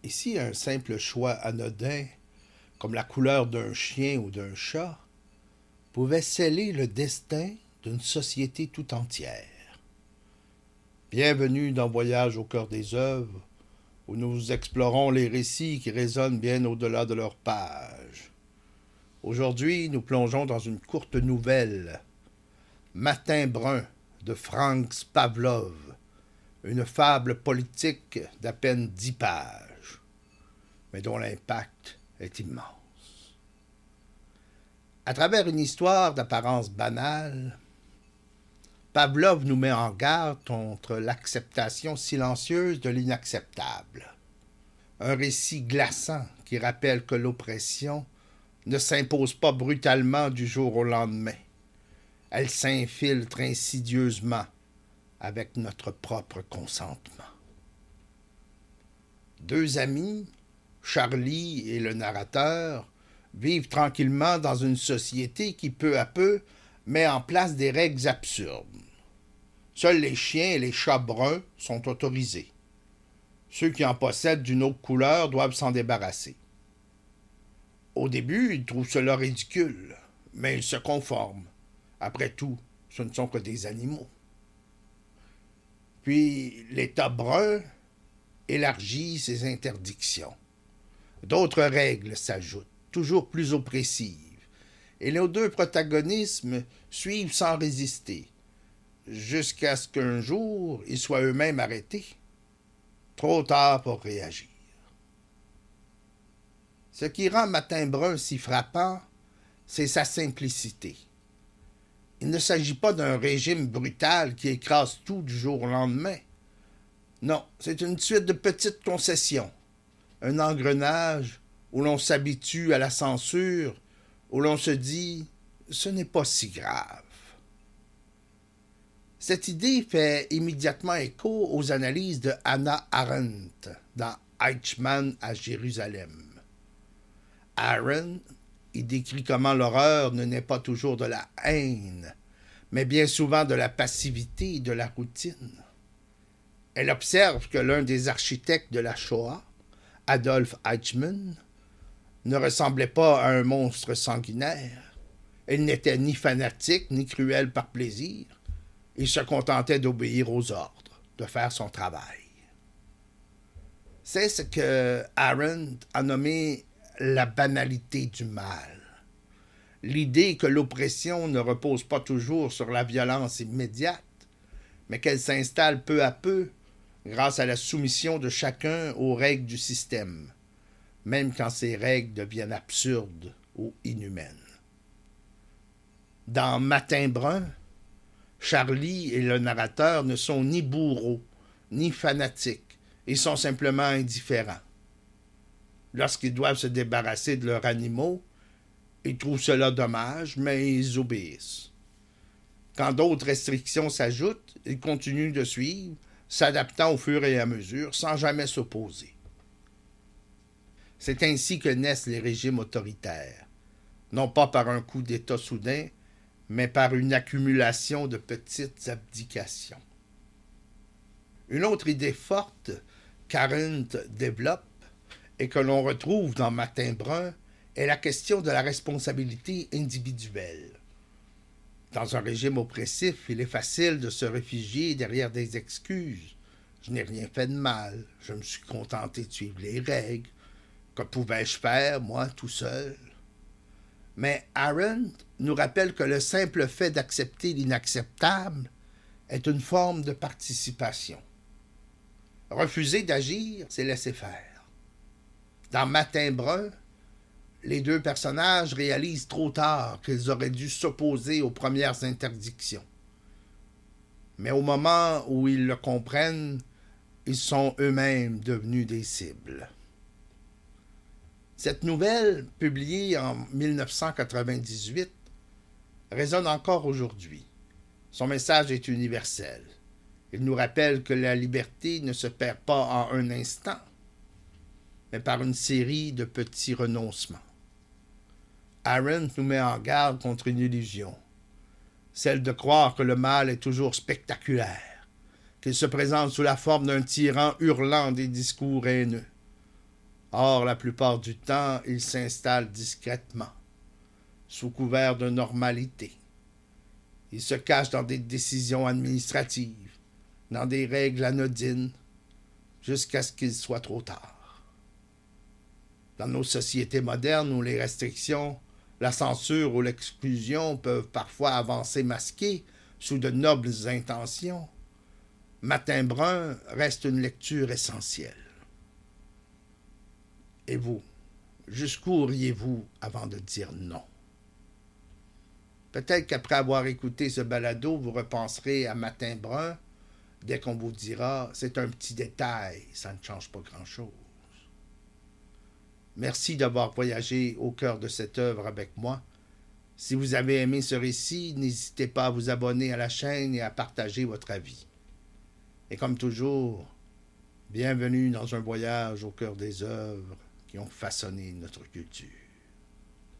Ici, un simple choix anodin, comme la couleur d'un chien ou d'un chat, pouvait sceller le destin d'une société tout entière. Bienvenue dans Voyage au cœur des œuvres, où nous explorons les récits qui résonnent bien au-delà de leurs pages. Aujourd'hui, nous plongeons dans une courte nouvelle, Matin brun de Franz Pavlov, une fable politique d'à peine 10 pages, mais dont l'impact est immense. À travers une histoire d'apparence banale, Pavlov nous met en garde contre l'acceptation silencieuse de l'inacceptable. Un récit glaçant qui rappelle que l'oppression ne s'impose pas brutalement du jour au lendemain. Elle s'infiltre insidieusement avec notre propre consentement. Deux amis, Charlie et le narrateur, vivent tranquillement dans une société qui, peu à peu, met en place des règles absurdes. Seuls les chiens et les chats bruns sont autorisés. Ceux qui en possèdent d'une autre couleur doivent s'en débarrasser. Au début, ils trouvent cela ridicule, mais ils se conforment. Après tout, ce ne sont que des animaux. Puis, l'État brun élargit ses interdictions. D'autres règles s'ajoutent, toujours plus oppressives, et nos deux protagonistes suivent sans résister, jusqu'à ce qu'un jour, ils soient eux-mêmes arrêtés. Trop tard pour réagir. Ce qui rend Matin brun si frappant, c'est sa simplicité. Il ne s'agit pas d'un régime brutal qui écrase tout du jour au lendemain. Non, c'est une suite de petites concessions, un engrenage où l'on s'habitue à la censure, où l'on se dit « ce n'est pas si grave ». Cette idée fait immédiatement écho aux analyses de Hannah Arendt dans Eichmann à Jérusalem. Arendt y décrit comment l'horreur ne naît pas toujours de la haine, mais bien souvent de la passivité et de la routine. Elle observe que l'un des architectes de la Shoah, Adolf Eichmann, ne ressemblait pas à un monstre sanguinaire. Il n'était ni fanatique ni cruel par plaisir. Il se contentait d'obéir aux ordres, de faire son travail. C'est ce que Arendt a nommé la banalité du mal. L'idée que l'oppression ne repose pas toujours sur la violence immédiate, mais qu'elle s'installe peu à peu grâce à la soumission de chacun aux règles du système, même quand ces règles deviennent absurdes ou inhumaines. Dans Matin brun, Charlie et le narrateur ne sont ni bourreaux, ni fanatiques, ils sont simplement indifférents. Lorsqu'ils doivent se débarrasser de leurs animaux, ils trouvent cela dommage, mais ils obéissent. Quand d'autres restrictions s'ajoutent, ils continuent de suivre, s'adaptant au fur et à mesure, sans jamais s'opposer. C'est ainsi que naissent les régimes autoritaires, non pas par un coup d'État soudain, mais par une accumulation de petites abdications. Une autre idée forte qu'Arendt développe et que l'on retrouve dans Matin brun est la question de la responsabilité individuelle. Dans un régime oppressif, il est facile de se réfugier derrière des excuses. Je n'ai rien fait de mal, je me suis contenté de suivre les règles. Que pouvais-je faire, moi, tout seul? Mais Arendt nous rappelle que le simple fait d'accepter l'inacceptable est une forme de participation. Refuser d'agir, c'est laisser faire. Dans Matin brun, les deux personnages réalisent trop tard qu'ils auraient dû s'opposer aux premières interdictions. Mais au moment où ils le comprennent, ils sont eux-mêmes devenus des cibles. Cette nouvelle, publiée en 1998, résonne encore aujourd'hui. Son message est universel. Il nous rappelle que la liberté ne se perd pas en un instant, mais par une série de petits renoncements. Arendt nous met en garde contre une illusion, celle de croire que le mal est toujours spectaculaire, qu'il se présente sous la forme d'un tyran hurlant des discours haineux. Or, la plupart du temps, ils s'installent discrètement, sous couvert de normalité. Ils se cachent dans des décisions administratives, dans des règles anodines, jusqu'à ce qu'il soit trop tard. Dans nos sociétés modernes où les restrictions, la censure ou l'exclusion peuvent parfois avancer masquées sous de nobles intentions, Matin brun reste une lecture essentielle. Et vous, jusqu'où iriez-vous avant de dire non? Peut-être qu'après avoir écouté ce balado, vous repenserez à Matin brun dès qu'on vous dira « c'est un petit détail, ça ne change pas grand-chose ». Merci d'avoir voyagé au cœur de cette œuvre avec moi. Si vous avez aimé ce récit, n'hésitez pas à vous abonner à la chaîne et à partager votre avis. Et comme toujours, bienvenue dans un voyage au cœur des œuvres qui ont façonné notre culture.